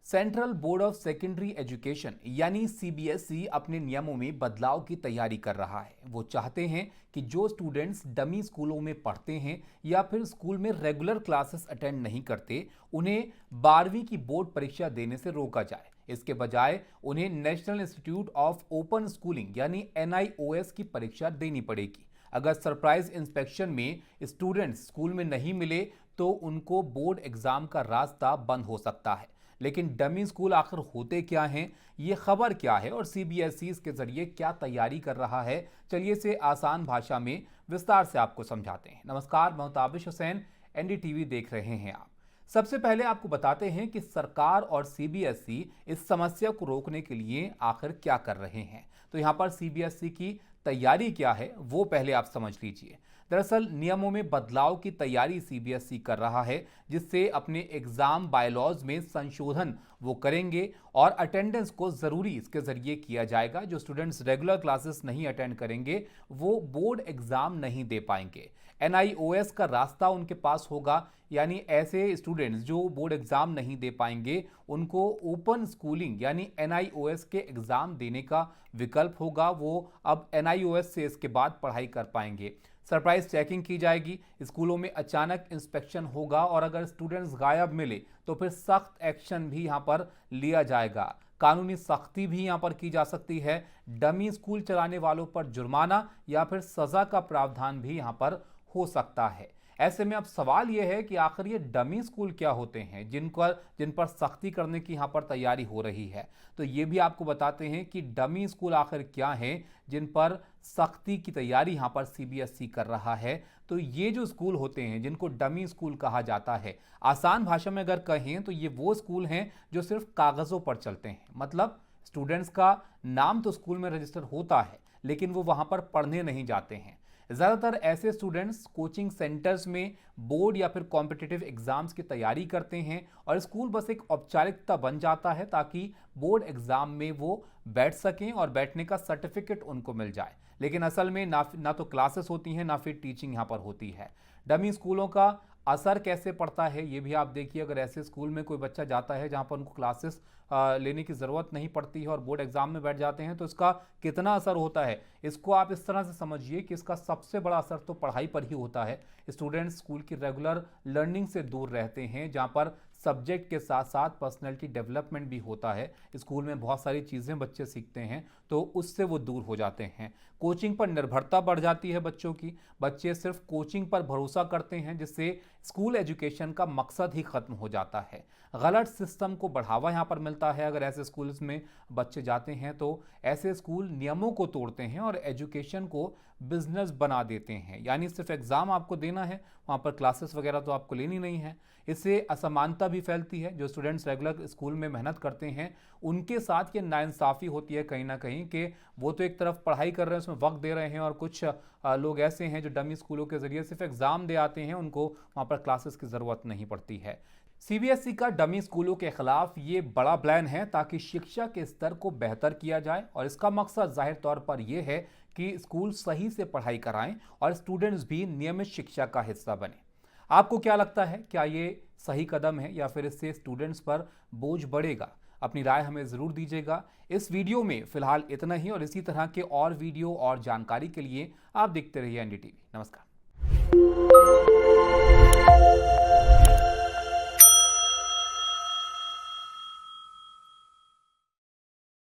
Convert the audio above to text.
Central board of secondary education यानी CBSE अपने नियमों में बदलाव की तैयारी कर रहा है। वो चाहते हैं कि जो स्टूडेंट्स डमी स्कूलों में पढ़ते हैं या फिर स्कूल में रेगुलर क्लासेस अटेंड नहीं करते, उन्हें 12वीं की बोर्ड परीक्षा देने से रोका जाए। इसके बजाय उन्हें national institute of open schooling यानी NIOS की परीक्षा देनी पड़ेगी। अगर सरप्राइज इंस्पेक्शन में स्टूडेंट्स स्कूल में नहीं मिले तो उनको बोर्ड एग्जाम का रास्ता बंद हो सकता है। लेकिन डमी स्कूल आखिर होते क्या हैं, ये खबर क्या है और सीबीएसई इसके जरिए क्या तैयारी कर रहा है, चलिए इसे आसान भाषा में विस्तार से आपको समझाते हैं। नमस्कार, मैं ताबिश हुसैन, NDTV देख रहे हैं आप। सबसे पहले आपको बताते हैं कि सरकार और सीबीएसई इस समस्या को रोकने के लिए आखिर क्या कर रहे हैं। तो यहाँ पर सीबीएसई की तैयारी क्या है वो पहले आप समझ लीजिए। दरअसल नियमों में बदलाव की तैयारी सीबीएसई कर रहा है, जिससे अपने एग्जाम बायलॉज में संशोधन वो करेंगे और अटेंडेंस को जरूरी इसके जरिए किया जाएगा। जो स्टूडेंट्स रेगुलर क्लासेस नहीं अटेंड करेंगे वो बोर्ड एग्जाम नहीं दे पाएंगे। NIOS का रास्ता उनके पास होगा, यानी ऐसे स्टूडेंट्स जो बोर्ड एग्जाम नहीं दे पाएंगे उनको ओपन स्कूलिंग यानी NIOS के एग्जाम देने का विकल्प होगा। वो अब NIOS से इसके बाद पढ़ाई कर पाएंगे। सरप्राइज चेकिंग की जाएगी, स्कूलों में अचानक इंस्पेक्शन होगा और अगर स्टूडेंट्स गायब मिले तो फिर सख्त एक्शन भी यहां पर लिया जाएगा। कानूनी सख्ती भी यहां पर की जा सकती है। डमी स्कूल चलाने वालों पर जुर्माना या फिर सजा का प्रावधान भी यहां पर हो सकता है। ऐसे में अब सवाल यह है कि आखिर ये डमी स्कूल क्या होते हैं जिन पर सख्ती करने की यहाँ पर तैयारी हो रही है। तो ये भी आपको बताते हैं कि डमी स्कूल आखिर क्या हैं जिन पर सख्ती की तैयारी यहाँ पर सीबीएसई कर रहा है। तो ये जो स्कूल होते हैं जिनको डमी स्कूल कहा जाता है, आसान भाषा में अगर कहें तो ये वो स्कूल हैं जो सिर्फ कागजों पर चलते हैं। मतलब स्टूडेंट्स का नाम तो स्कूल में रजिस्टर होता है लेकिन वो वहाँ पर पढ़ने नहीं जाते हैं। ज़्यादातर ऐसे स्टूडेंट्स कोचिंग सेंटर्स में बोर्ड या फिर कॉम्पिटिटिव एग्जाम्स की तैयारी करते हैं और स्कूल बस एक औपचारिकता बन जाता है ताकि बोर्ड एग्जाम में वो बैठ सकें और बैठने का सर्टिफिकेट उनको मिल जाए। लेकिन असल में ना तो क्लासेस होती हैं ना फिर टीचिंग यहाँ पर होती है। डमी स्कूलों का असर कैसे पड़ता है ये भी आप देखिए। अगर ऐसे स्कूल में कोई बच्चा जाता है जहाँ पर उनको क्लासेस लेने की ज़रूरत नहीं पड़ती है और बोर्ड एग्जाम में बैठ जाते हैं तो इसका कितना असर होता है, इसको आप इस तरह से समझिए कि इसका सबसे बड़ा असर तो पढ़ाई पर ही होता है। स्टूडेंट्स स्कूल की रेगुलर लर्निंग से दूर रहते हैं जहाँ पर सब्जेक्ट के साथ साथ पर्सनैलिटी डेवलपमेंट भी होता है। स्कूल में बहुत सारी चीज़ें बच्चे सीखते हैं तो उससे वो दूर हो जाते हैं। कोचिंग पर निर्भरता बढ़ जाती है बच्चों की। बच्चे सिर्फ कोचिंग पर भरोसा करते हैं जिससे स्कूल एजुकेशन का मकसद ही खत्म हो जाता है। गलत सिस्टम को बढ़ावा यहाँ पर मिलता है। अगर ऐसे स्कूल्स में बच्चे जाते हैं तो ऐसे स्कूल नियमों को तोड़ते हैं और एजुकेशन को बिजनेस बना देते हैं। यानी सिर्फ एग्जाम आपको देना है, वहाँ पर क्लासेस वगैरह तो आपको लेनी नहीं है। इससे असमानता भी फैलती है। जो स्टूडेंट्स रेगुलर स्कूल में मेहनत करते हैं उनके साथ ये नाइंसाफ़ी होती है कहीं ना कहीं कि वो तो एक तरफ पढ़ाई कर रहे हैं, उसमें वक्त दे रहे हैं और कुछ लोग ऐसे हैं जो डमी स्कूलों के जरिए सिर्फ एग्जाम दे आते हैं, उनको वहाँ पर क्लासेस की ज़रूरत नहीं पड़ती है। सीबीएसई का डमी स्कूलों के खिलाफ ये बड़ा प्लान है ताकि शिक्षा के स्तर को बेहतर किया जाए और इसका मकसद जाहिर तौर पर यह है कि स्कूल सही से पढ़ाई कराएं और स्टूडेंट्स भी नियमित शिक्षा का हिस्सा बने। आपको क्या लगता है, क्या ये सही कदम है या फिर इससे स्टूडेंट्स पर बोझ बढ़ेगा? अपनी राय हमें ज़रूर दीजिएगा। इस वीडियो में फिलहाल इतना ही और इसी तरह के और वीडियो और जानकारी के लिए आप देखते रहिए NDTV। नमस्कार।